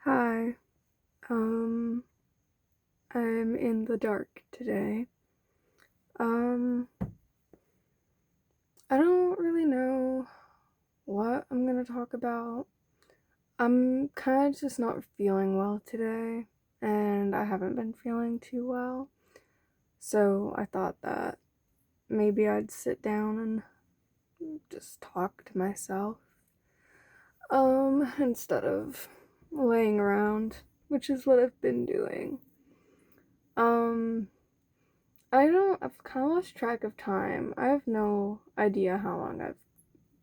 Hi, um, I'm in the dark today. Um, I don't really know what I'm gonna talk about. I'm kind of just not feeling well today, and I haven't been feeling too well. So I thought that maybe I'd sit down and just talk to myself, instead of laying around, which is what I've been doing. Um, I've kind of lost track of time. I have no idea how long I've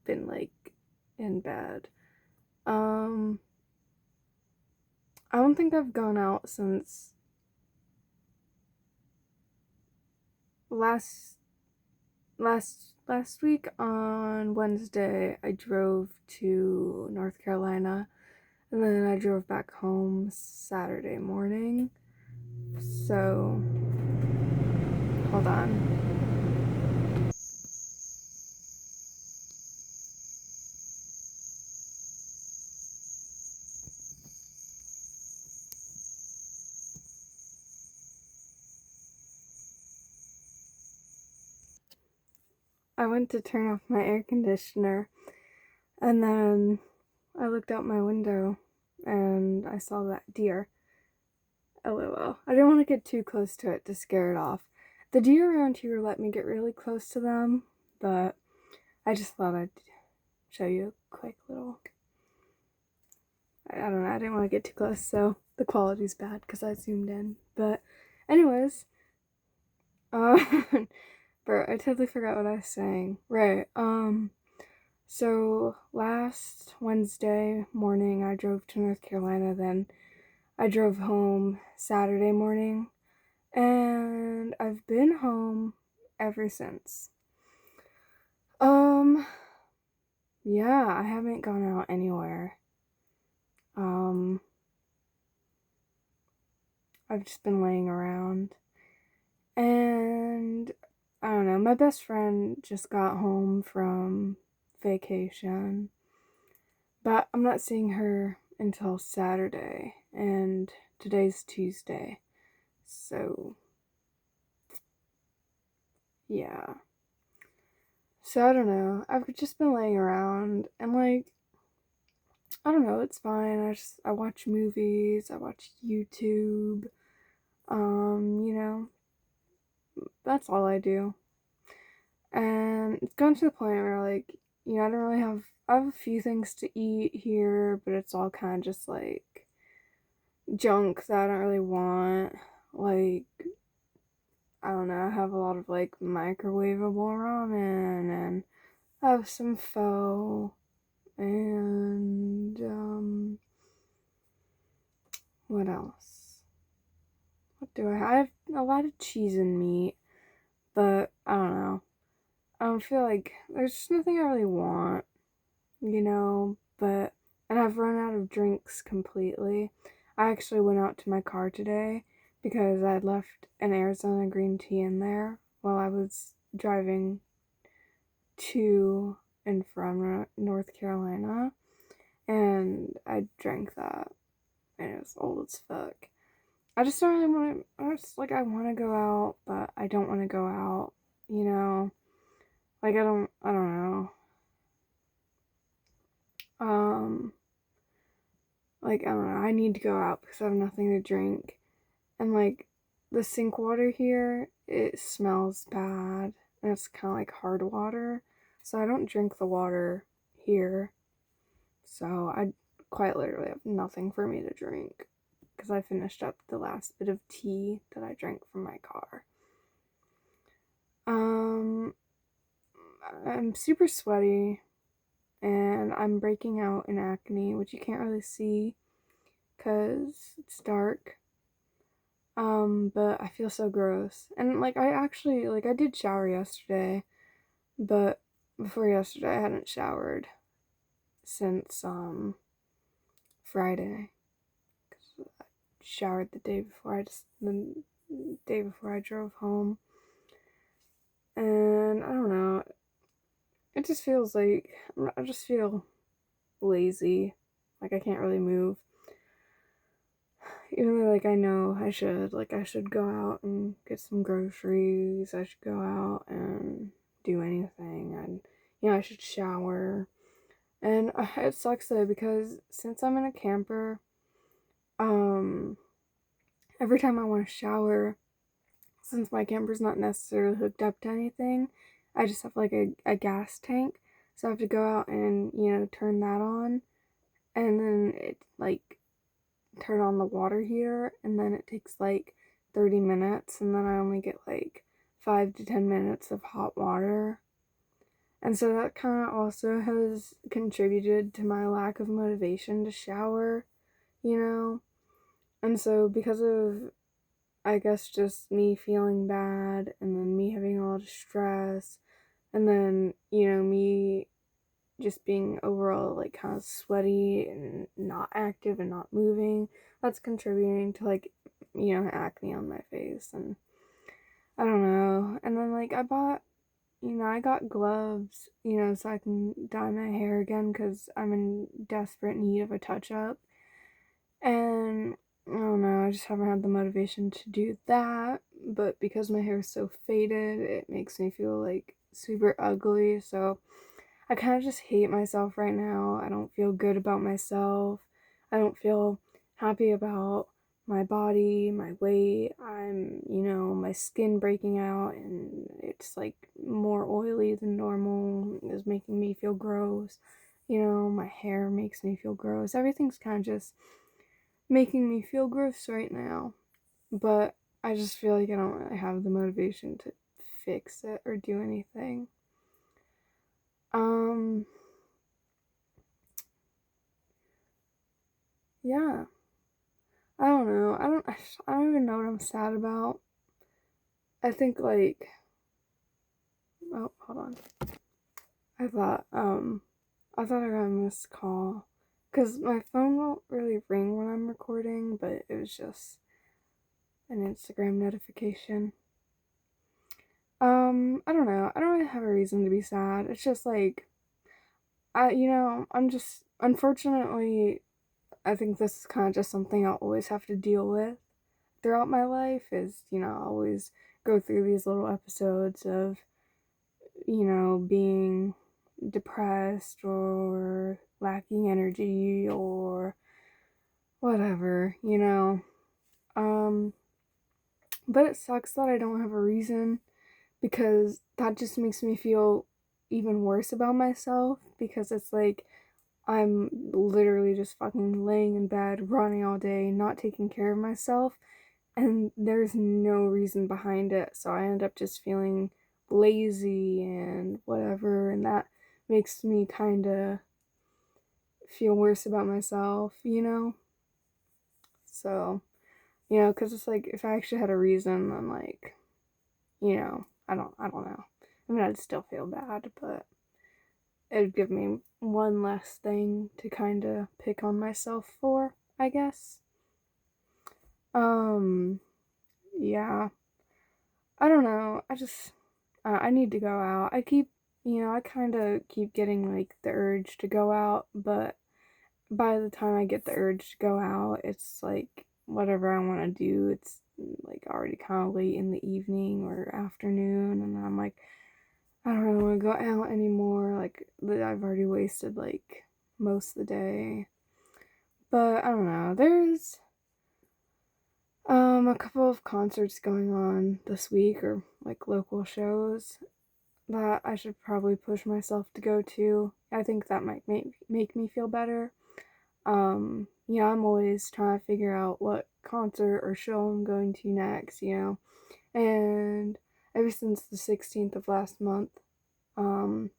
been, like, in bed. Um, I don't think I've gone out since last, last week on Wednesday. I drove to North Carolina and then I drove back home Saturday morning. So, hold on. I went to turn off my air conditioner and then I looked out my window and I saw that deer. LOL. I didn't want to get too close to it to scare it off. The deer around here let me get really close to them, but I just thought I'd show you a quick little. I don't know, I didn't want to get too close, so the quality's bad because I zoomed in. But, anyways, uh, bro, I totally forgot what I was saying. Right, so last Wednesday morning I drove to North Carolina, then I drove home Saturday morning, and I've been home ever since. Um, yeah, I haven't gone out anywhere. Um, I've just been laying around. And I don't know, my best friend just got home from vacation, but I'm not seeing her until Saturday, and today's Tuesday. So, yeah. So I don't know. I've just been laying around and, like, I don't know, it's fine. I watch movies, I watch YouTube. You know, that's all I do. And it's gotten to the point where, like, I don't really I have a few things to eat here, but it's all kind of just like junk that I don't really want. Like, I don't know, I have a lot of like microwavable ramen, and I have some pho, and what else? What do I have? I have a lot of cheese and meat, but I don't know. I don't feel like there's just nothing I really want, but and I've run out of drinks completely. I actually went out to my car today because I had left an Arizona green tea in there while I was driving to and from North Carolina, and I drank that, and it was old as fuck. I just don't really want to. I want to go out, but I don't want to go out. You know, like I don't. I don't know. Um, like, I don't know. I need to go out because I have nothing to drink, and like the sink water here, it smells bad, and it's kind of like hard water, so I don't drink the water here. So I quite literally have nothing for me to drink because I finished up the last bit of tea that I drank from my car. Um, I'm super sweaty and I'm breaking out in acne, which you can't really see because it's dark. But I feel so gross. And like I actually like I did shower yesterday, but before yesterday I hadn't showered since Friday. 'Cause I showered the day before I drove home. And I don't know. It just feels like I just feel lazy. Like I can't really move. even though, like, I know I should, like, I should go out and get some groceries, I should go out and do anything, and, I should shower, and it sucks though, because since I'm in a camper, um, every time I want to shower, since my camper's not necessarily hooked up to anything, I just have, like, a gas tank, so I have to go out and, turn that on, and then it, like, turn on the water heater, and then it takes like 30 minutes, and then I only get like 5 to 10 minutes of hot water. And so that kind of also has contributed to my lack of motivation to shower, you know? And so, because of, I guess, just me feeling bad, and then me having a lot of stress, and then, me just being overall like kind of sweaty and not active and not moving, that's contributing to, like, acne on my face, and I don't know. And then, like, I got gloves, so I can dye my hair again, because I'm in desperate need of a touch up, and I don't know, I just haven't had the motivation to do that. But because my hair is so faded, it makes me feel like super ugly, so I kind of just hate myself right now. I don't feel good about myself. I don't feel happy about my body, my weight. My skin breaking out, and it's like more oily than normal. It's making me feel gross. My hair makes me feel gross. Everything's kind of just making me feel gross right now. But I just feel like I don't really have the motivation to fix it or do anything. Um, yeah. I don't know. I don't even know what I'm sad about. I think, like, oh, hold on. I thought I thought I got a missed call, cuz my phone won't really ring when I'm recording, but it was just an Instagram notification. I don't know. I don't really have a reason to be sad. It's just like, I'm just, unfortunately, I think this is kind of just something I'll always have to deal with throughout my life, is, I always go through these little episodes of, being depressed or lacking energy or whatever, Um, but it sucks that I don't have a reason, because that just makes me feel even worse about myself, because it's like I'm literally just fucking laying in bed, running all day, not taking care of myself, and there's no reason behind it. So I end up just feeling lazy and whatever, and that makes me kind of feel worse about myself. So, because it's like, if I actually had a reason, then, like, I don't know. I mean, I'd still feel bad, but it'd give me one less thing to kind of pick on myself for, I guess. Um, yeah. I don't know. I need to go out. I kind of keep getting, like, the urge to go out, but by the time I get the urge to go out, it's like whatever I want to do, it's like already kind of late in the evening or afternoon, and I'm like, I don't really want to go out anymore. Like, I've already wasted, like, most of the day. But I don't know. There's a couple of concerts going on this week, or like local shows, that I should probably push myself to go to. I think that might make me feel better. I'm always trying to figure out what concert or show I'm going to next. And ever since the 16th of last month, um,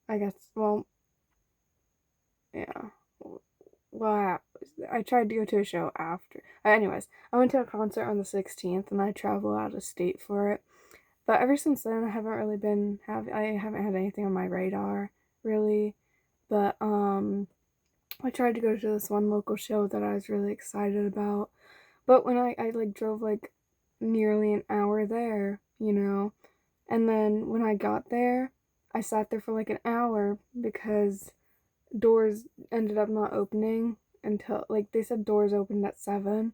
I guess, well, yeah. Well, I tried to go to a show after. Anyways, I went to a concert on the 16th, and I traveled out of state for it. But ever since then, I haven't had anything on my radar, really. But, I tried to go to this one local show that I was really excited about. But when I like drove like nearly an hour there. And then when I got there, I sat there for like an hour because doors ended up not opening, until, like, they said doors opened at 7,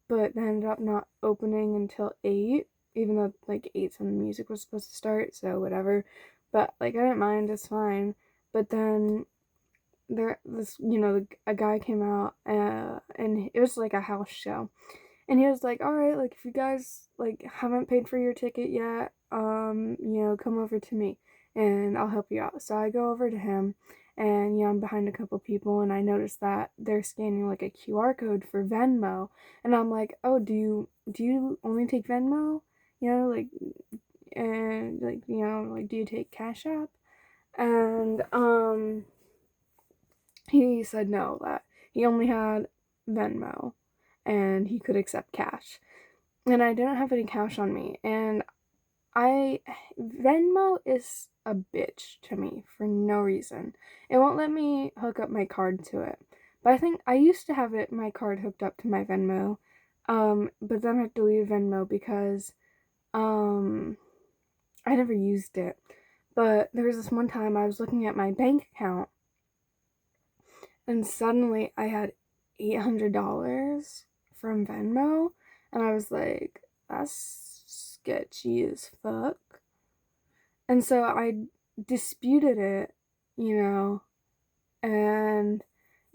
but they ended up not opening until 8, even though, like, 8's when the music was supposed to start, so whatever. But, like, I didn't mind, it's fine. But then a guy came out, and it was like a house show. And he was like, all right, like, if you guys, like, haven't paid for your ticket yet, come over to me and I'll help you out. So I go over to him, and, I'm behind a couple people, and I notice that they're scanning, like, a QR code for Venmo. And I'm like, oh, do you only take Venmo? Like, and, like, like, do you take Cash App? And, he said no, that he only had Venmo and he could accept cash. And I didn't have any cash on me. And Venmo is a bitch to me for no reason. It won't let me hook up my card to it. But I think I used to have my card hooked up to my Venmo. But then I deleted Venmo because I never used it. But there was this one time I was looking at my bank account, and suddenly I had $800 from Venmo, and I was like, that's sketchy as fuck. And so I disputed it, and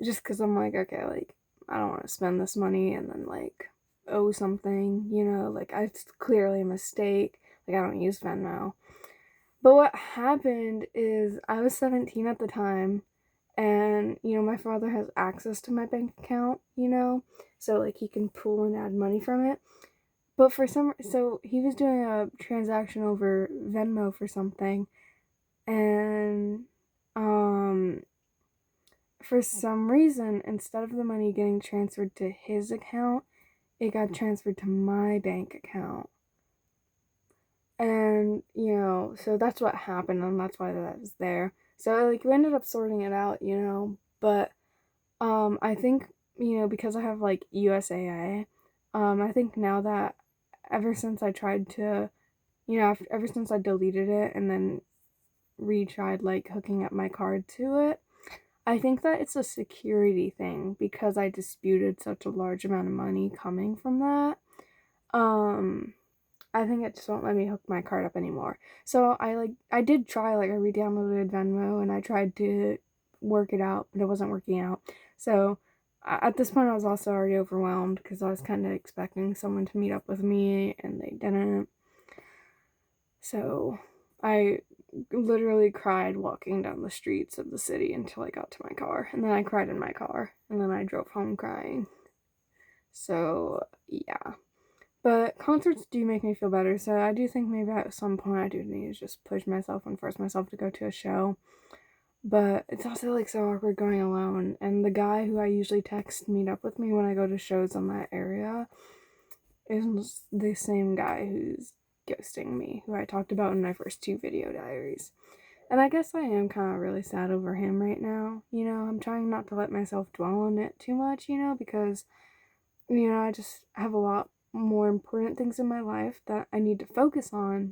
just because I'm like, okay, like, I don't want to spend this money and then, like, owe something, like, it's clearly a mistake. Like, I don't use Venmo. But what happened is I was 17 at the time, and, my father has access to my bank account, so, like, he can pull and add money from it. But so he was doing a transaction over Venmo for something, and, for some reason, instead of the money getting transferred to his account, it got transferred to my bank account. And, so that's what happened, and that's why that was there. So, like, we ended up sorting it out, but, I think, because I have, like, USAA, I think now that ever since I tried to, ever since I deleted it and then retried, like, hooking up my card to it, I think that it's a security thing because I disputed such a large amount of money coming from that. I think it just won't let me hook my card up anymore. So I did try, like, I re-downloaded Venmo and I tried to work it out, but it wasn't working out. So at this point I was also already overwhelmed because I was kind of expecting someone to meet up with me and they didn't. So I literally cried walking down the streets of the city until I got to my car, and then I cried in my car, and then I drove home crying. So yeah. But concerts do make me feel better, so I do think maybe at some point I do need to just push myself and force myself to go to a show. But it's also, like, so awkward going alone, and the guy who I usually text meet up with me when I go to shows in that area is the same guy who's ghosting me, who I talked about in my first 2 video diaries. And I guess I am kind of really sad over him right now. I'm trying not to let myself dwell on it too much, because, I just have a lot more important things in my life that I need to focus on,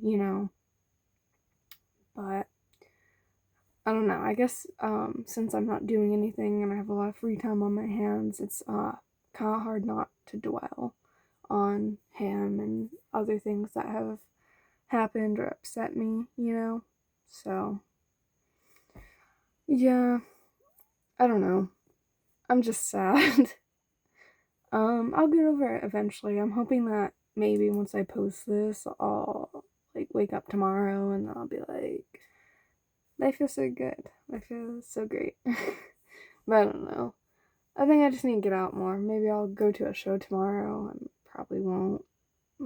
But I don't know. I guess since I'm not doing anything and I have a lot of free time on my hands, it's kind of hard not to dwell on him and other things that have happened or upset me, So, yeah, I don't know. I'm just sad. I'll get over it eventually. I'm hoping that maybe once I post this, I'll, like, wake up tomorrow and I'll be like, life feels so good. Life feels so great. But I don't know. I think I just need to get out more. Maybe I'll go to a show tomorrow and probably won't.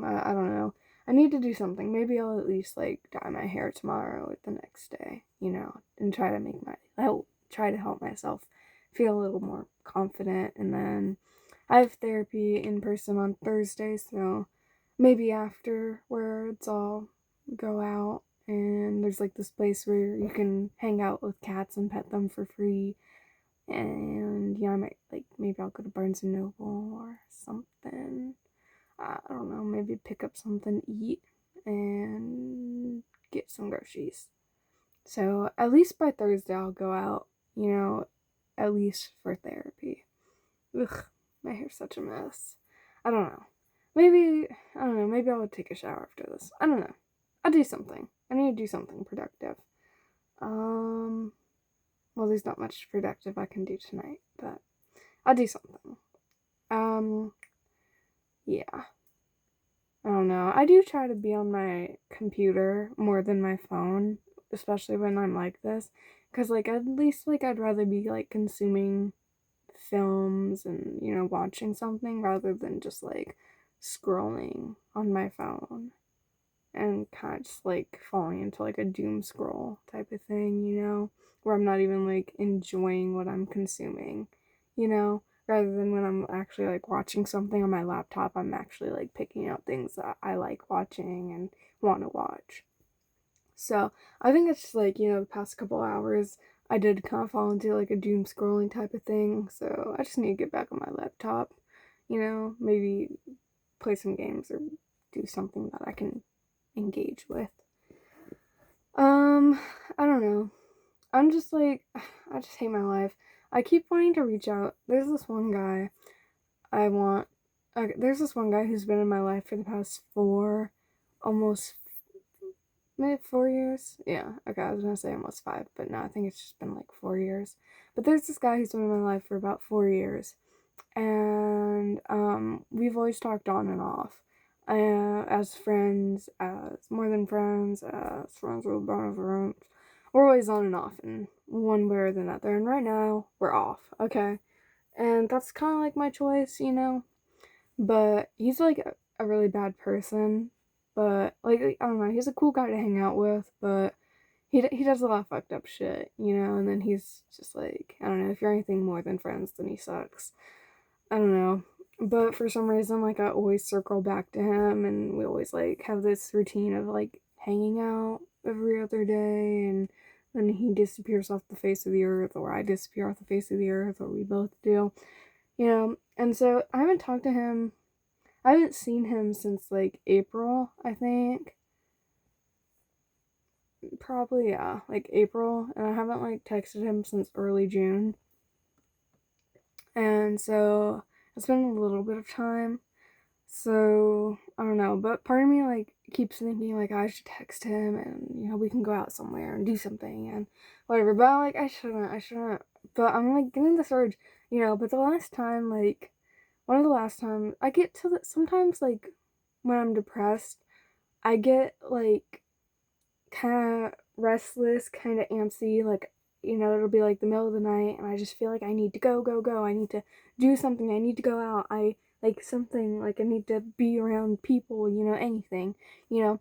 I don't know. I need to do something. Maybe I'll at least, like, dye my hair tomorrow or the next day, and try to help myself feel a little more confident. And then I have therapy in person on Thursday, so maybe afterwards I'll go out, and there's, like, this place where you can hang out with cats and pet them for free. And yeah, I might, like, maybe I'll go to Barnes and Noble or something. I don't know, maybe pick up something to eat and get some groceries. So at least by Thursday I'll go out, at least for therapy. ugh, my hair's such a mess. I don't know. Maybe, I don't know, maybe I'll take a shower after this. I don't know. I'll do something. I need to do something productive. Well, there's not much productive I can do tonight, but I'll do something. Yeah. I don't know. I do try to be on my computer more than my phone, especially when I'm like this. Because, like, at least, like, I'd rather be, like, consuming films and, watching something rather than just, like, scrolling on my phone and kind of just, like, falling into, like, a doom scroll type of thing, where I'm not even, like, enjoying what I'm consuming, rather than when I'm actually like watching something on my laptop, I'm actually like picking out things that I like watching and want to watch. So I think it's just like, the past couple hours I did kind of fall into like a doom scrolling type of thing. So I just need to get back on my laptop, maybe play some games or do something that I can engage with. I don't know. I'm just like, I just hate my life. I keep wanting to reach out. There's this one guy I want. Okay, there's this one guy who's been in my life for the past almost, maybe 4 years. Yeah, okay, I was gonna say almost 5, but no, I think it's just been like 4 years. But there's this guy who's been in my life for about 4 years, and we've always talked on and off, as friends, as more than friends, as friends with benefits. We're always on and off in one way or another, and right now we're off. Okay. And that's kind of like my choice, But he's like a really bad person. But like I don't know, he's a cool guy to hang out with. But he does a lot of fucked up shit, And then he's just like, I don't know, if you're anything more than friends, then he sucks. I don't know. But for some reason, like I always circle back to him, and we always like have this routine of like hanging out every other day, and then he disappears off the face of the earth, or I disappear off the face of the earth, or we both do. And so I haven't talked to him. I haven't seen him since like April, I think. Probably, yeah, like April. And I haven't like texted him since early June. And so it's been a little bit of time. So I don't know. But part of me like keeps thinking like I should text him and we can go out somewhere and do something and whatever. But like I shouldn't. But I'm like getting this urge, but the last time like one of the last times I get to sometimes like when I'm depressed, I get like kind of restless, kind of antsy, like it'll be like the middle of the night and I just feel like I need to go, go, go. I need to do something. I need to go out. I like something like I need to be around people, anything, you know.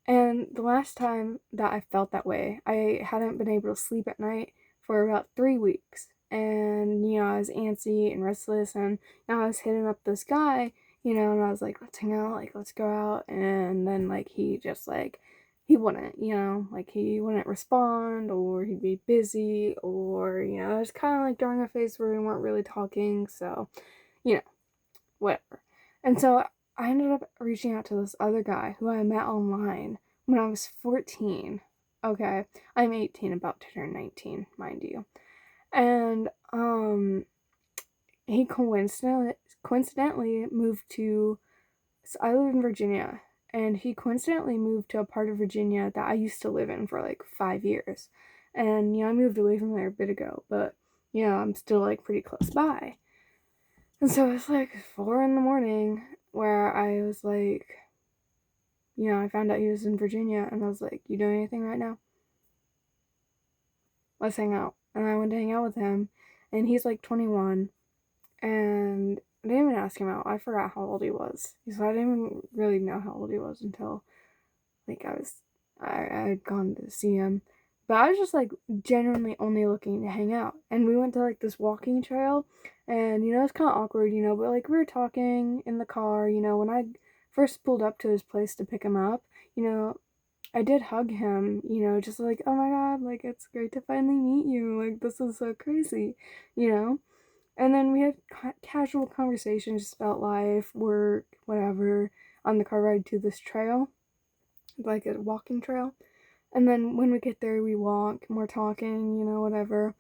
And the last time that I felt that way, I hadn't been able to sleep at night for about 3 weeks. And, I was antsy and restless, and I was hitting up this guy, and I was like, let's hang out, like, let's go out. And then, like, he just, like, he wouldn't, like, he wouldn't respond, or he'd be busy, or, it was kind of like during a phase where we weren't really talking, so, you know, whatever. And so I ended up reaching out to this other guy who I met online when I was 14. Okay, I'm 18, about to turn 19, mind you. And he coincidentally moved to. So I live in Virginia, and he coincidentally moved to a part of Virginia that I used to live in for like 5 years. And I moved away from there a bit ago, but I'm still like pretty close by. And so it's like 4 in the morning where I was like, I found out he was in Virginia and I was like, you doing anything right now? Let's hang out. And I went to hang out with him and he's like 21 and I didn't even ask him out. I forgot how old he was. So I didn't even really know how old he was until like I had gone to see him. But I was just like genuinely only looking to hang out. And we went to like this walking trail and it's kind of awkward, but like we were talking in the car, when I first pulled up to his place to pick him up, I did hug him, just like, oh my god, like it's great to finally meet you. Like this is so crazy, you know? And then we had casual conversations just about life, work, whatever, on the car ride to this trail, like a walking trail. And then when we get there, we walk, and we're talking, whatever.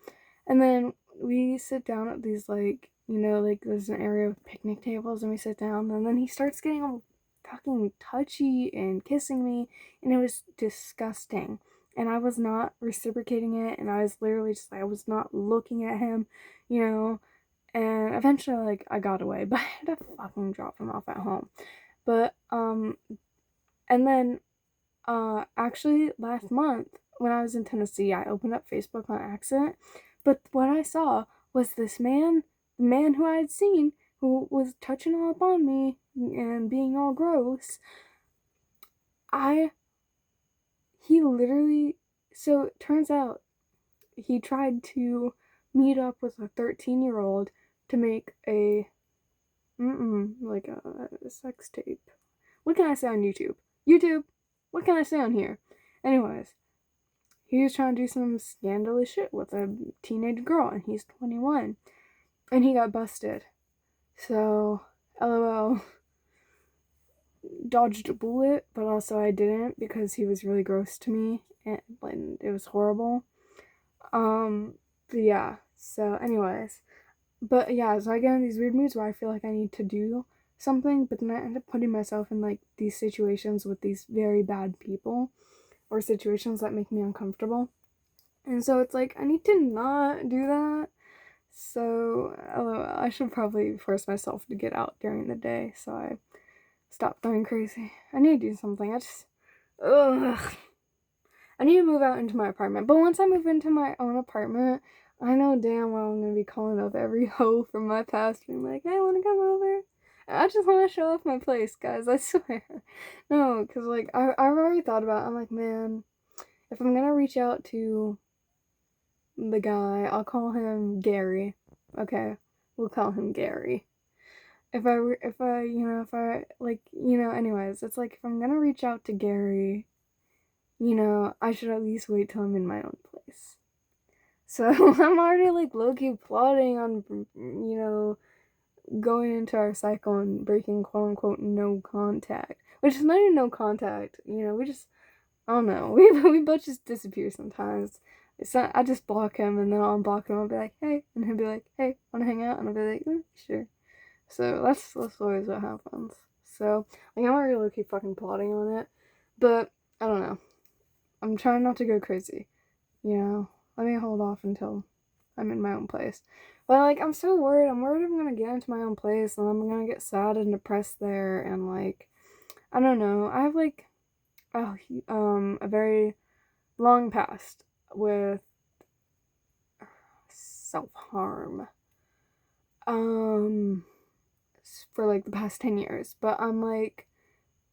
And then we sit down at these, like, You know, like there's an area with picnic tables and we sit down, and then he starts getting all fucking touchy and kissing me, and it was disgusting. And I was not reciprocating it, and I was literally just like, I was not looking at him, you know. And eventually, like, I got away, but I had to fucking drop him off at home. But, and then, actually, last month, when I was in Tennessee, I opened up Facebook on accident, but what I saw was this man, the man who I had seen, who was touching all up on me and being all gross. He literally, so it turns out he tried to meet up with a 13-year-old to make like a sex tape. What can I say on YouTube? YouTube, what can I say on here? Anyways, he was trying to do some scandalous shit with a teenage girl, and he's 21. And he got busted. So, LOL. Dodged a bullet, but also I didn't because he was really gross to me, and it was horrible. But yeah, so anyways. But yeah, so I get in these weird moods where I feel like I need to do something, but then I end up putting myself in like these situations with these very bad people or situations that make me uncomfortable. And so it's like I need to not do that. So LOL, I should probably force myself to get out during the day so I stop going crazy. I need to do something. Ugh. I need to move out into my apartment. But once I move into my own apartment, I know damn well I'm gonna be calling up every hoe from my past, being like, "Hey, wanna come over?" I just want to show off my place, guys. I swear. No, because like I've already thought about it. I'm like, man, if I'm gonna reach out to the guy, I'll call him Gary. Okay, we'll call him Gary. Anyways, it's like if I'm gonna reach out to Gary, I should at least wait till I'm in my own place. So I'm already like low-key plotting on, going into our cycle and breaking quote unquote no contact. Which is not even no contact, we just, I don't know, we both just disappear sometimes. It's not, I just block him and then I'll unblock him, I'll be like, hey, and he'll be like, hey, wanna hang out? And I'll be like, sure. So that's always what happens. So, like, I'm already low-key fucking plotting on it. But, I don't know. I'm trying not to go crazy. Let me hold off until I'm in my own place. But, like, I'm so worried. I'm worried I'm gonna get into my own place and I'm gonna get sad and depressed there. And, like, I don't know. I have, like, a very long past with self-harm. For, like, the past 10 years. But I'm, like,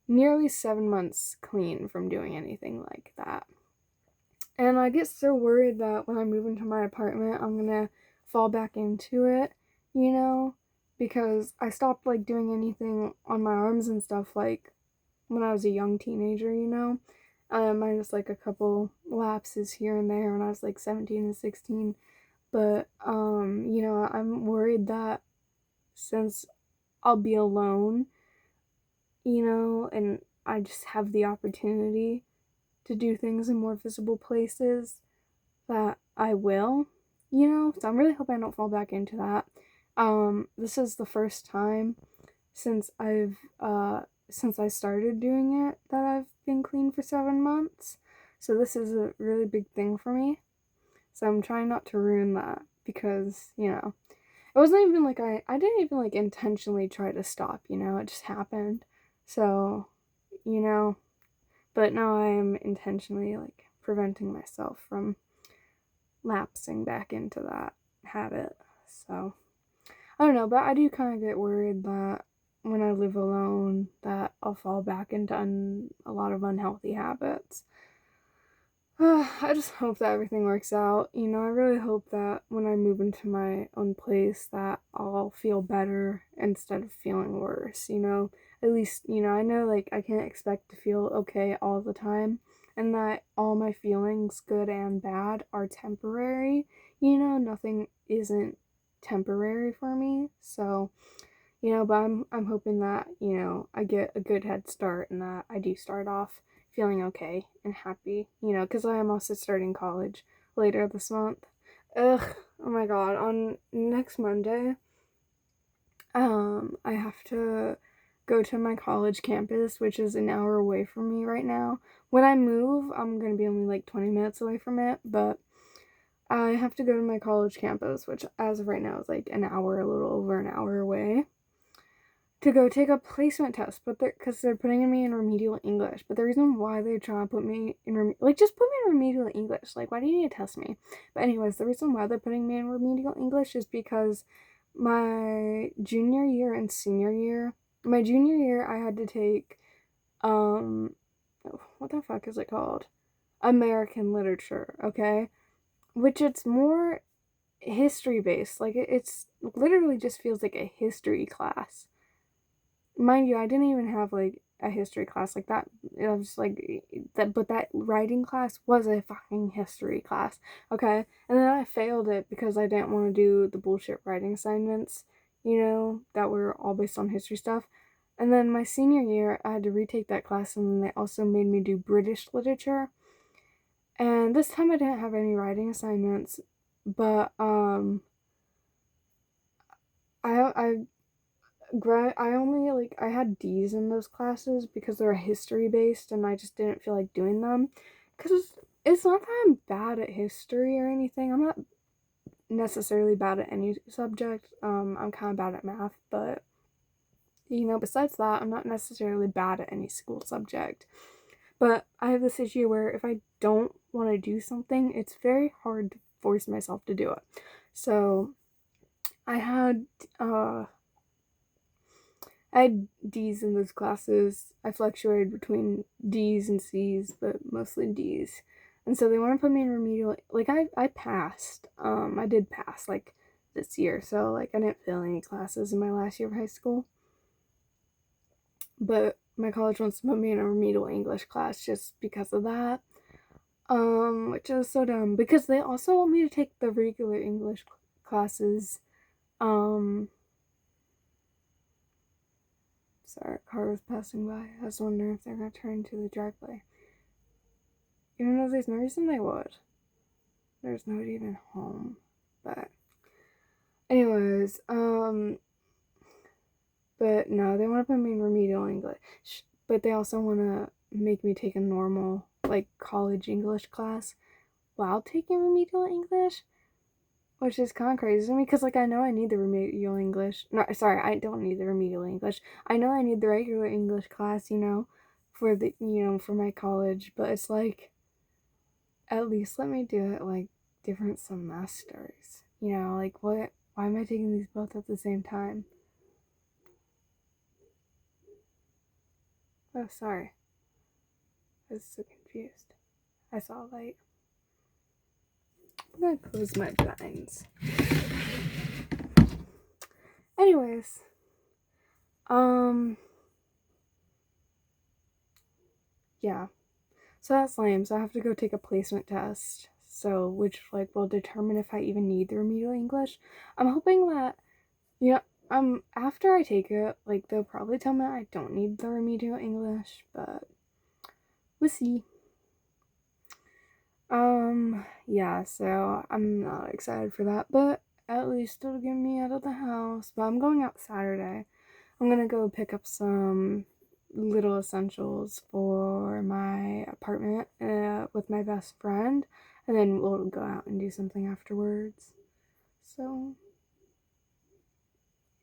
nearly 7 months clean from doing anything like that. And I get so worried that when I move into my apartment, I'm gonna fall back into it, because I stopped like doing anything on my arms and stuff like when I was a young teenager, minus like a couple lapses here and there when I was like 17 and 16. But, I'm worried that since I'll be alone, and I just have the opportunity to do things in more visible places that I will, So I'm really hoping I don't fall back into that. This is the first time since since I started doing it that I've been clean for 7 months. So this is a really big thing for me. So I'm trying not to ruin that because, it wasn't even like I didn't even like intentionally try to stop, it just happened. So, you know, but now I am intentionally like preventing myself from lapsing back into that habit. So I don't know, but I do kind of get worried that when I live alone that I'll fall back into a lot of unhealthy habits. I just hope that everything works out. I really hope that when I move into my own place that I'll feel better instead of feeling worse, At least, I know like I can't expect to feel okay all the time and that all my feelings, good and bad, are temporary. Nothing isn't temporary for me. So, but I'm hoping that, I get a good head start and that I do start off feeling okay and happy, because I am also starting college later this month. Ugh, oh my god, on next Monday, I have to go to my college campus, which is an hour away from me right now. When I move, I'm gonna be only like 20 minutes away from it, but I have to go to my college campus, which as of right now is like an hour, a little over an hour away, to go take a placement test. But because they're putting me in remedial English. But the reason why they try to put me in like just put me in remedial English. Like, why do you need to test me? But anyways, the reason why they're putting me in remedial English is because my junior year and senior year, my junior year I had to take um what the fuck is it called? American literature, okay? Which it's more history based. Like it's literally just feels like a history class. Mind you, I didn't even have like a history class like that. It was like that, but that writing class was a fucking history class, okay? And then I failed it because I didn't want to do the bullshit writing assignments, that were all based on history stuff. And then my senior year, I had to retake that class, and then they also made me do British literature. And this time I didn't have any writing assignments, but I I only like I had D's in those classes because they're history based, and I just didn't feel like doing them because it's not that I'm bad at history or anything. I'm not necessarily bad at any subject. I'm kind of bad at math, but besides that, I'm not necessarily bad at any school subject. But I have this issue where if I don't want to do something, it's very hard to force myself to do it. So I had uh I had D's in those classes. I fluctuated between D's and C's, but mostly D's. And so they want to put me in remedial. Like I passed. I did pass like this year. So like I didn't fail any classes in my last year of high school. But my college wants to put me in a remedial English class just because of that. Which is so dumb because they also want me to take the regular English classes. Um, Sorry, a car was passing by. I was wondering if they're gonna turn into the driveway. Even though there's no reason they would. There's nobody even home. But anyways, but no, they want to put me in remedial English. But they also want to make me take a normal, like, college English class while taking remedial English, which is kind of crazy to me because, like, I know I need the remedial English. No, sorry, I don't need the remedial English. I know I need the regular English class, for my college, but it's like, at least let me do it, like, different semesters. Like, what? Why am I taking these both at the same time? Oh, sorry. I was so confused. I saw a light. I'm gonna close my blinds. Anyways, yeah. So that's lame. So I have to go take a placement test. So, which like will determine if I even need the remedial English. I'm hoping that, after I take it, like they'll probably tell me I don't need the remedial English, but we'll see. Yeah, so I'm not excited for that, but at least it'll get me out of the house. But I'm going out Saturday. I'm gonna go pick up some little essentials for my apartment with my best friend, and then we'll go out and do something afterwards. So,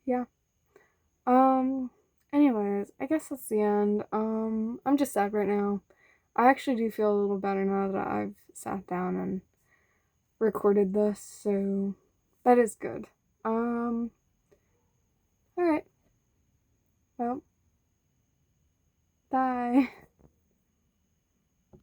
yeah. Anyways, I guess that's the end. I'm just sad right now. I actually do feel a little better now that I've sat down and recorded this, so that is good. Alright.